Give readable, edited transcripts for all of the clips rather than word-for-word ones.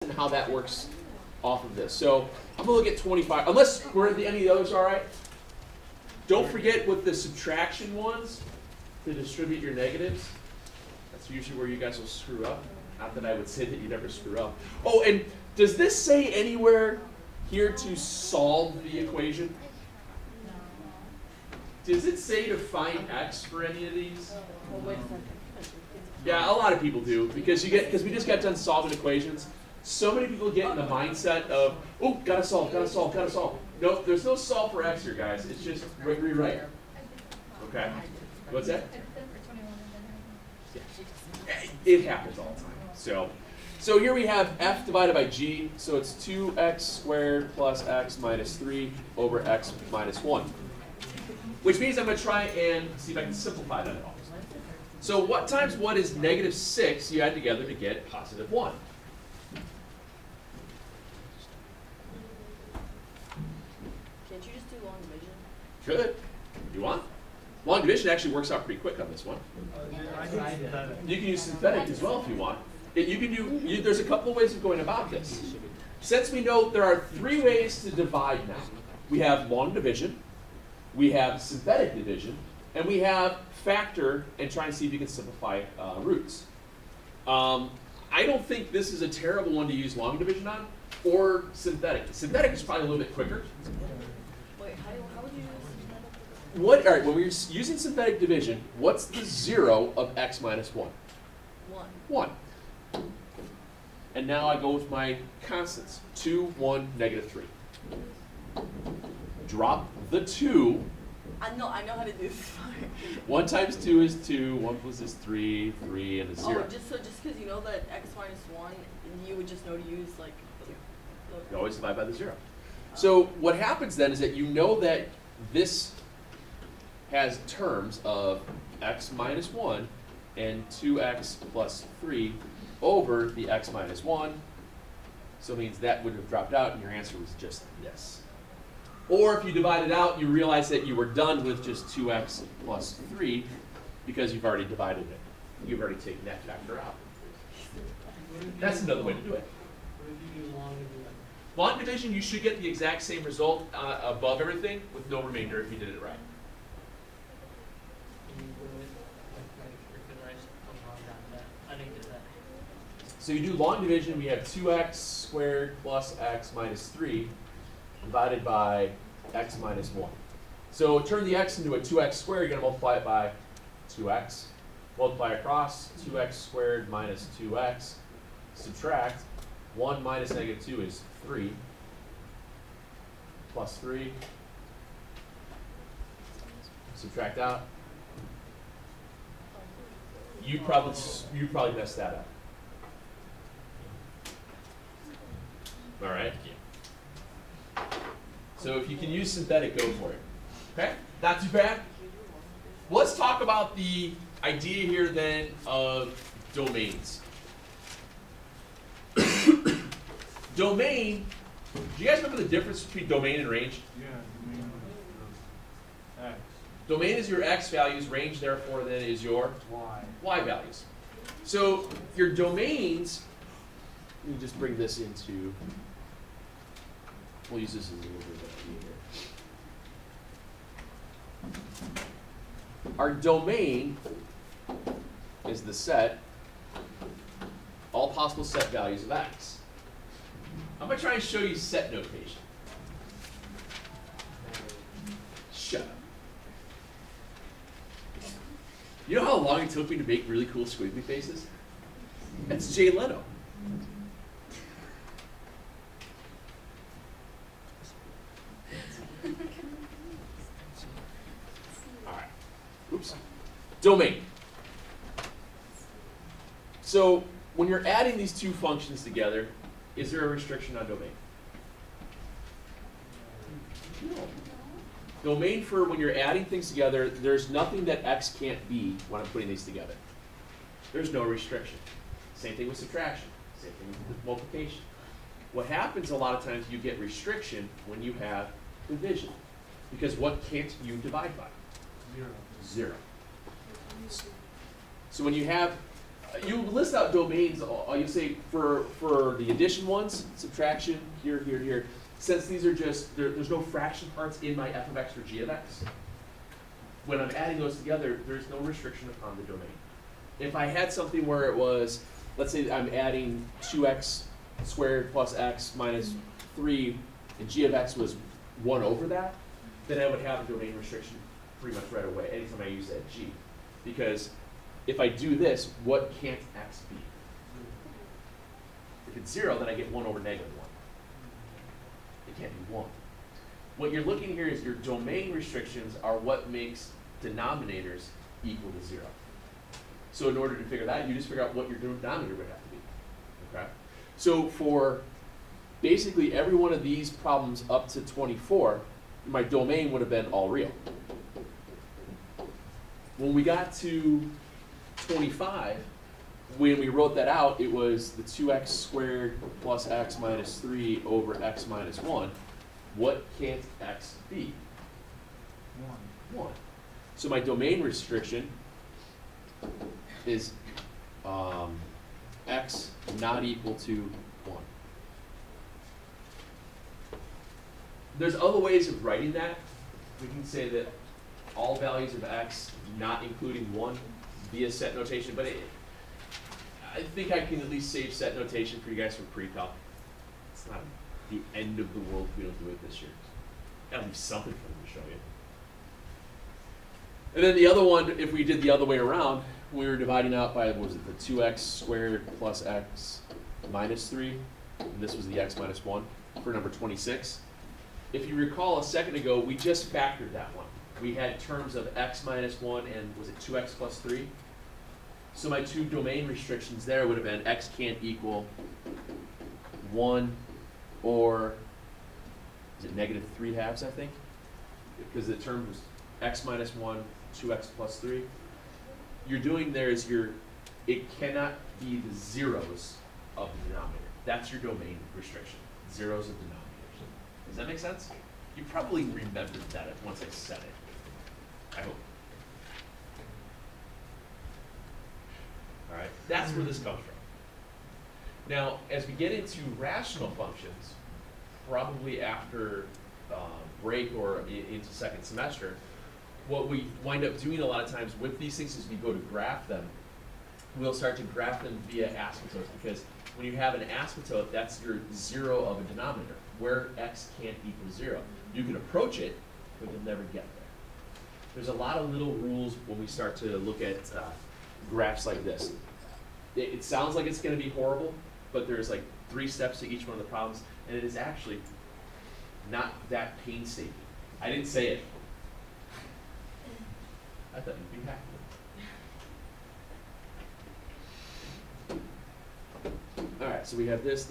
and how that works off of this. So I'm going to look at 25, unless we're at the end of the others, all right? Don't forget with the subtraction ones to distribute your negatives. That's usually where you guys will screw up. Not that I would say that you never screw up. Oh, and does this say anywhere here to solve the equation? Does it say to find x for any of these? Yeah, a lot of people do because we just got done solving equations. So many people get in the mindset of, oh, gotta solve, gotta solve, gotta solve. No, there's no solve for x here, guys. It's just rewrite. Okay. What's that? Yeah. It happens all the time. So here we have f divided by g. So it's 2x squared plus x minus 3 over x minus 1. Which means I'm going to try and see if I can simplify that at all. So what times what is negative 6 you add together to get positive 1? Can't you just do long division? Good. You want? Long division actually works out pretty quick on this one. You can use synthetic as well if you want. There's a couple of ways of going about this. Since we know there are 3 ways to divide now. We have long division, we have synthetic division, and we have factor and try and see if you can simplify roots. I don't think this is a terrible one to use long division on, or synthetic. Synthetic is probably a little bit quicker. Wait, how would you use synthetic? All right, when we're using synthetic division, what's the 0 of x minus 1? 1. And now I go with my constants. 2, 1, negative 3. Drop the 2. I know how to do this. 1 times 2 is 2, 1 plus is 3, 3, and a 0. Oh, just because you know that x minus 1, you would just know to use like You always divide by the 0. So what happens then is that you know that this has terms of x minus 1 and 2x plus 3 over the x minus 1. So it means that would have dropped out and your answer was just this. Or if you divide it out, you realize that you were done with just 2x plus 3 because you've already divided it. You've already taken that factor out. That's another way to do it. Long division, you should get the exact same result above everything with no remainder if you did it right. So you do long division, we have 2x squared plus x minus 3 divided by x minus 1. So turn the x into a 2x squared, you're going to multiply it by 2x. Multiply across, 2x squared minus 2x. Subtract, 1 minus negative 2 is 3. Plus 3. Subtract out. You probably messed that up. All right. So if you can use synthetic, go for it. Okay? Not too bad. Let's talk about the idea here then of domains. Domain, do you guys remember the difference between domain and range? Yeah, domain is x. Domain is your x values, range therefore then is your y values. So your domains, let me just bring this into, we'll use this as a little bit of a key here. Our domain is the set, all possible set values of x. I'm going to try and show you set notation. Shut up. You know how long it took me to make really cool squiggly faces? That's Jay Leno. All right. Oops. Domain. So when you're adding these two functions together, is there a restriction on domain? No. Domain for when you're adding things together, there's nothing that x can't be when I'm putting these together. There's no restriction. Same thing with subtraction. Same thing with multiplication. What happens a lot of times, you get restriction when you have division. Because what can't you divide by? 0. So when you have You list out domains, you say for the addition ones, subtraction, here, here, here. Since these are just, there's no fraction parts in my f of x or g of x, when I'm adding those together, there's no restriction upon the domain. If I had something where it was, let's say I'm adding 2x squared plus x minus 3, and g of x was 1 over that, then I would have a domain restriction pretty much right away, anytime I use that g. Because if I do this, what can't x be? If it's 0, then I get 1 over negative 1. It can't be 1. What you're looking here is your domain restrictions are what makes denominators equal to 0. So in order to figure that, you just figure out what your denominator would have to be. Okay? So for basically every one of these problems up to 24, my domain would have been all real. When we got to 25, when we wrote that out, it was the 2x squared plus x minus 3 over x minus 1. What can't x be? 1. So my domain restriction is x not equal to 1. There's other ways of writing that. We can say that all values of x not including 1 via set notation, but I think I can at least save set notation for you guys for pre-calc. It's not the end of the world if we don't do it this year. At least something for them to show you. And then the other one, if we did the other way around, we were dividing out by, what was it, the 2x squared plus x minus 3, and this was the x minus 1 for number 26. If you recall a second ago, we just factored that one. We had terms of x minus 1 and was it 2x plus 3? So my two domain restrictions there would have been x can't equal 1 or is it negative 3/2, I think? Because the term was x minus 1, 2x plus 3. You're doing there is it cannot be the zeros of the denominator. That's your domain restriction, zeros of denominators. Does that make sense? You probably remembered that once I said it. I hope. All right, that's where this comes from. Now, as we get into rational functions, probably after break or into second semester, what we wind up doing a lot of times with these things is we go to graph them. We'll start to graph them via asymptotes because when you have an asymptote, that's your zero of a denominator, where x can't equal 0. You can approach it, but you'll never get there. There's a lot of little rules when we start to look at graphs like this. It sounds like it's going to be horrible, but there's like 3 steps to each one of the problems, and it is actually not that painstaking. I didn't say it. I thought you'd be happy. All right, so we have this.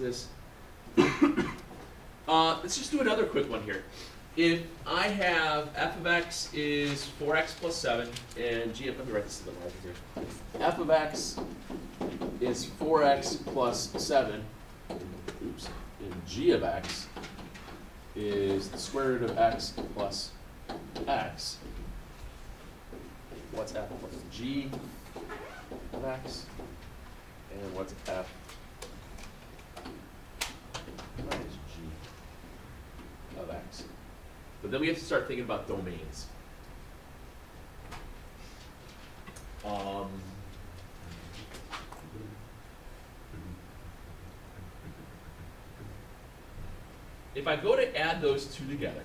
Let's just do another quick one here. If I have f of x is 4x plus 7, and g of, let me write this in the margin here. F of x is 4x plus 7, oops, and g of x is the square root of x plus x. What's f plus g of x? And what's f minus g of x? But then we have to start thinking about domains. If I go to add those two together,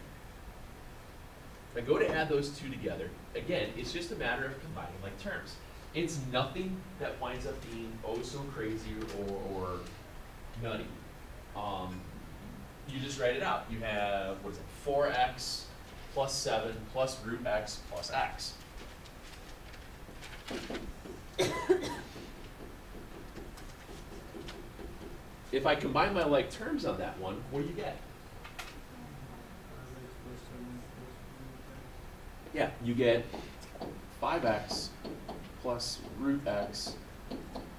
again, it's just a matter of combining like terms. It's nothing that winds up being oh so crazy or nutty. You just write it out. You have, what is it, 4x plus 7 plus root x plus x. If I combine my like terms on that one, what do you get? Yeah, you get 5x plus root x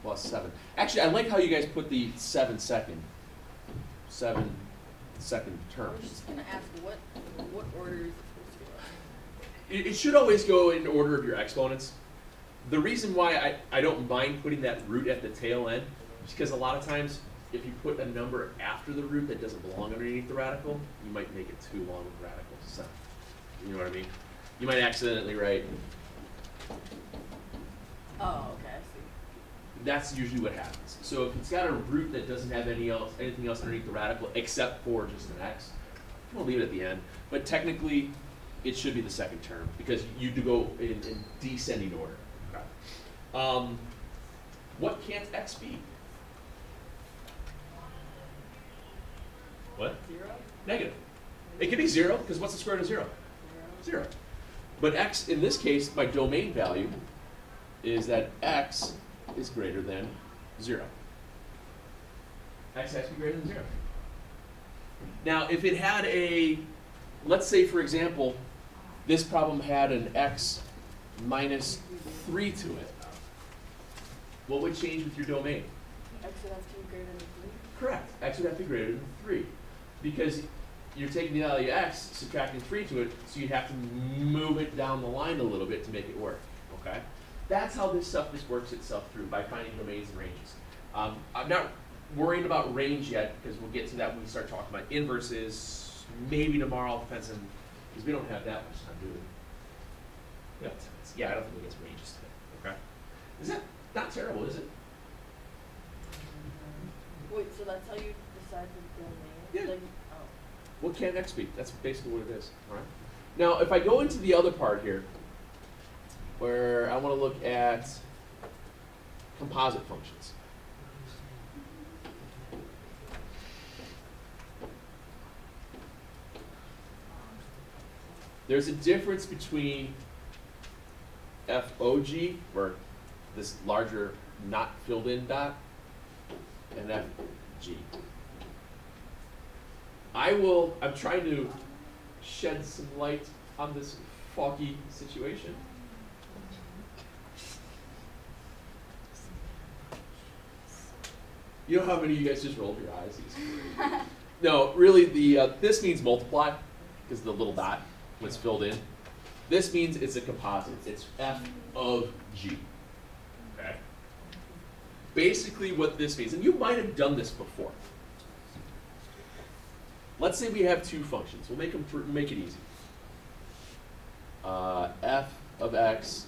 plus 7. Actually, I like how you guys put the 7 second term. I was just going to ask, what order is it supposed to go in? It should always go in order of your exponents. The reason why I don't mind putting that root at the tail end is because a lot of times if you put a number after the root that doesn't belong underneath the radical, you might make it too long of a radical to sound. You know what I mean? You might accidentally write. Oh, okay, I see. That's usually what happens. So if it's got a root that doesn't have anything else underneath the radical except for just an x, I'm gonna leave it at the end. But technically, it should be the second term because you do go in descending order. Okay. What can't x be? What? 0? Negative. It can be 0 because what's the square root of 0? 0. But x in this case, my domain value is that x is greater than 0. X has to be greater than 0. Now, if it had a, let's say for example, this problem had an x minus 3 to it, what would change with your domain? X would have to be greater than 3? Correct. X would have to be greater than 3 because you're taking the value x, subtracting 3 to it, so you'd have to move it down the line a little bit to make it work. Okay? That's how this stuff just works itself through, by finding domains and ranges. I'm not worrying about range yet, because we'll get to that when we start talking about inverses, maybe tomorrow, depends on, because we don't have that much time, do we? Yeah, I don't think we get ranges today. Okay? Is that not terrible, is it? Wait, so that's how you decide the domain? Yeah. Like, oh. What can x be? That's basically what it is. All right. Now, if I go into the other part here, where I want to look at composite functions. There's a difference between FOG, where this larger not filled in dot, and FG. I'm trying to shed some light on this foggy situation. You know how many of you guys just rolled your eyes? No, really, this means multiply, because the little dot was filled in. This means it's a composite. It's F of G. Okay? Basically what this means, and you might have done this before. Let's say we have two functions. We'll make it easy. F of x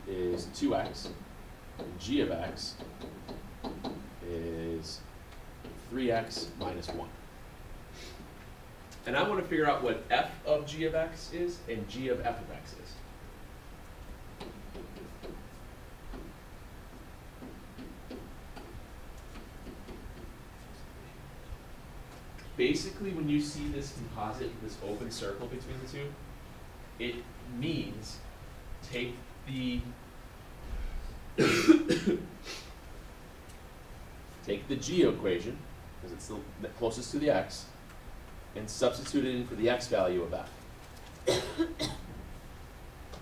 is 2x, and g of x is 3x minus 1. And I want to figure out what f of g of x is and g of f of x is. Basically, when you see this composite, this open circle between the two, it means take the take the g equation, because it's the closest to the x, and substitute it in for the x value of f.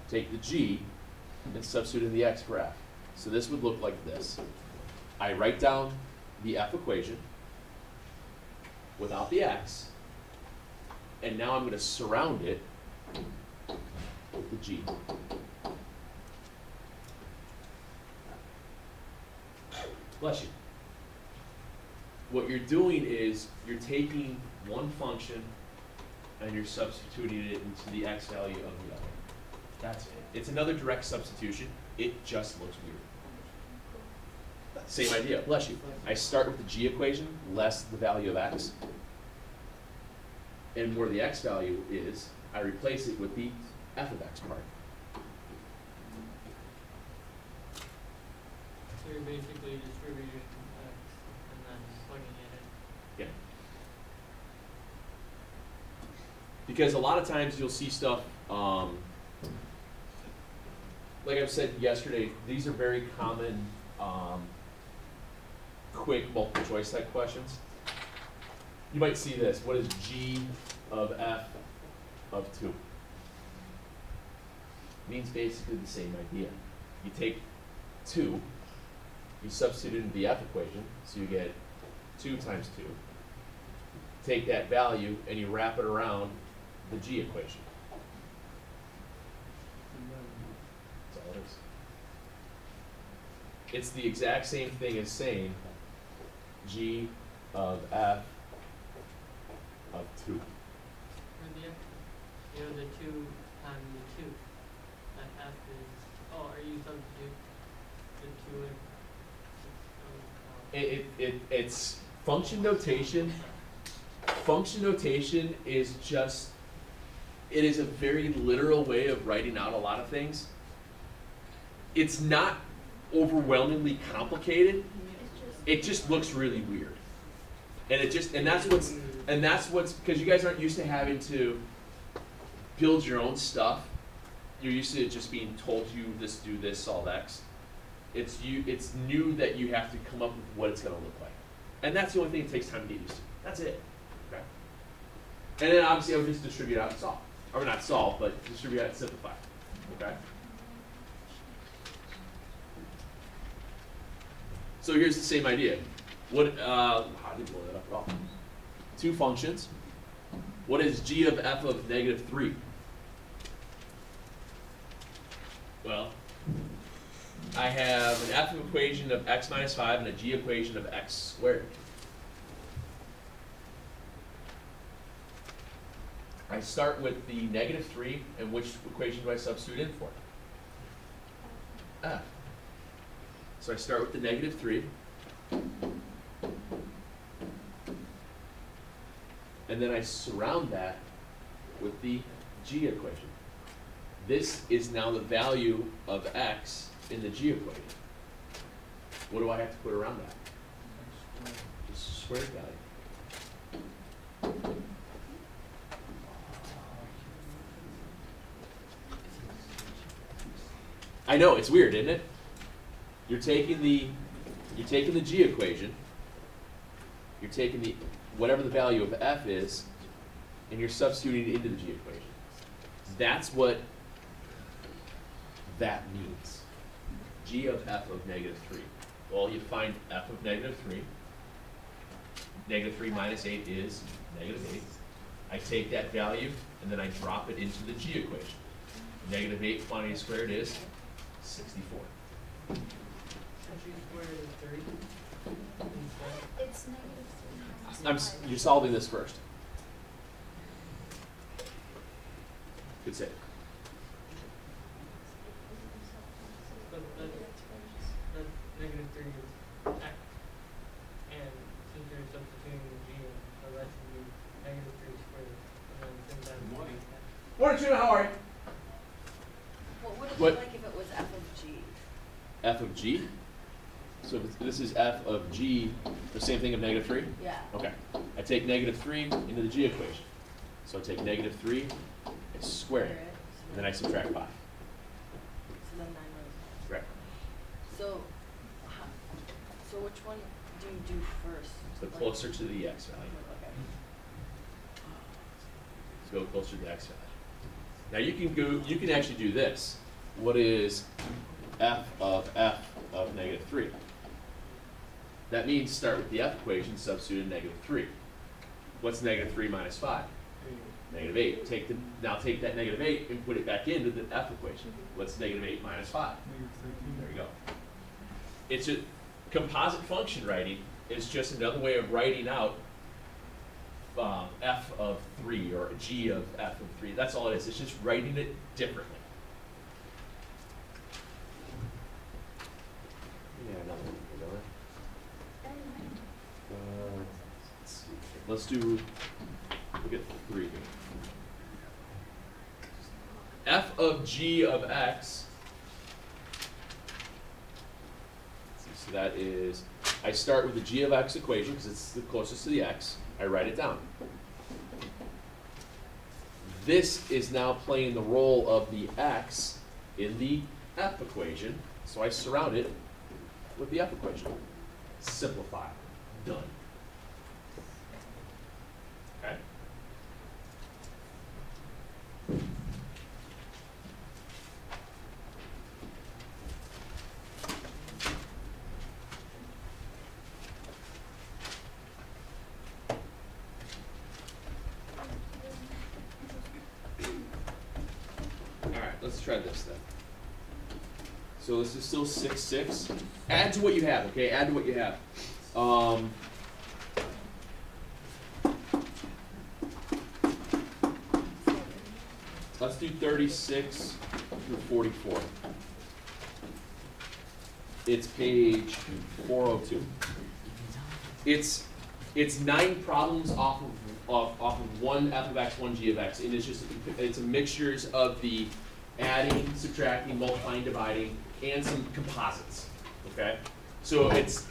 Take the g and substitute in the x for f. So this would look like this. I write down the f equation without the x, and now I'm going to surround it with the g. Bless you. What you're doing is you're taking one function and you're substituting it into the x value of the other. That's it. It's another direct substitution. It just looks weird. Same idea. Bless you. I start with the g equation less the value of x. And where the x value is, I replace it with the f of x part. So you're basically distributing x and then plugging it in. Yeah. Because a lot of times you'll see stuff, like I've said yesterday, these are very common quick multiple choice type questions. You might see this. What is g of f of 2? Means basically the same idea. You take 2, you substitute it into the f equation, so you get 2 times 2. Take that value and you wrap it around the g equation. That's all it is. it's the exact same thing as saying g of f of 2. Or the, the 2 times the 2. That f is, oh, are you substitute the 2 in? It's function notation. Function notation is just, it is a very literal way of writing out a lot of things. It's not overwhelmingly complicated. It just looks really weird. And that's what's because you guys aren't used to having to build your own stuff. You're used to it just being told you this, do this, solve X. It's new that you have to come up with what it's gonna look like. And that's the only thing it takes time to get used to. That's it. Okay. And then obviously I would just distribute out and solve. Or not solve, but distribute out and simplify. Okay? So here's the same idea. What I didn't blow that up at all. 2 functions. What is g of f of -3? Well, I have an f equation of x minus 5 and a g equation of x squared. I start with the -3, and which equation do I substitute in for? F. So I start with the -3. And then I surround that with the g equation. This is now the value of x in the g equation. What do I have to put around that? Just squared value. I know, it's weird, isn't it? You're taking the g equation, you're taking the whatever the value of f is, and you're substituting it into the g equation. That's what that means. G of f of -3. Well, you find f of -3. -3 minus 8 is -8. I take that value and then I drop it into the g equation. -8 quantity squared is 64. Can't you square the 3 instead? It's -3. You're solving this first. Good save. But that -3 is x. And since you're substituting the g in, so that should be -3 squared. And then 10 times Morning, Tuna, how are you? What would it What? be like if it was f of g? F of g? So if this is f of g, the same thing of -3? Yeah. Okay. I take -3 into the g equation. So I take -3 and square it. And then I subtract 5. So then 9 rows. Right. So, so which one do you do first? So closer to the x value. Okay. Let's go closer to the x value. Now you can actually do this. What is f of -3? That means start with the f equation, substitute in -3. What's -3 minus 5? -8. Now take that -8 and put it back into the f equation. What's -8 minus 5? There you go. It's a composite function writing. It's just another way of writing out f of 3 or g of f of 3. That's all it is. It's just writing it differently. Yeah, another one. Let's see. Let's do. Look at 3 here. F of g of x. So that is, I start with the g of x equation because it's the closest to the x. I write it down. This is now playing the role of the x in the f equation, so I surround it with the f equation. Simplify. Done. Okay? All right, let's try this then. So this is still 6-6. Add to what you have, okay? Add to what you have. Let's do 36 through 44. It's page 402. It's 9 problems off of one f of x, one g of x, and it's a mixtures of the adding, subtracting, multiplying, dividing, and some composites. Okay, so it's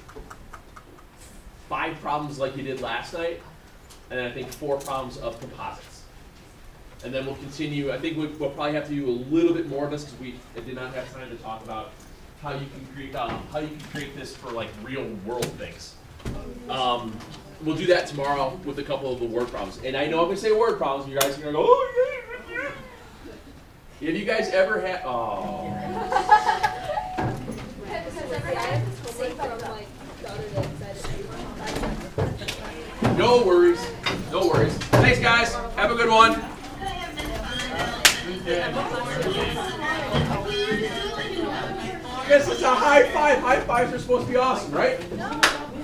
5 problems like you did last night, and then I think 4 problems of composites. And then we'll continue. I think we'll probably have to do a little bit more of this because we did not have time to talk about how you can create this for like real world things. We'll do that tomorrow with a couple of the word problems. And I know I'm gonna say word problems. You guys are gonna go, oh yeah. Have you guys ever had? Oh. No worries. No worries. Thanks, guys. Have a good one. I guess it's a high five. High fives are supposed to be awesome, right?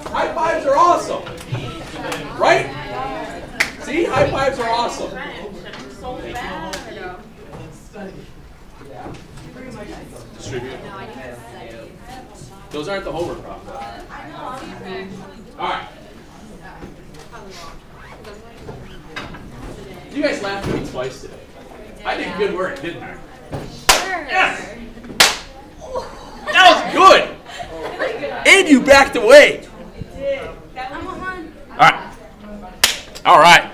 High fives are awesome. Right? See? High fives are awesome. Distribute. Those aren't the homework problems. All right. You guys laughed at me twice today. I did good work, didn't I? Yes! That was good! And you backed away. All right. All right.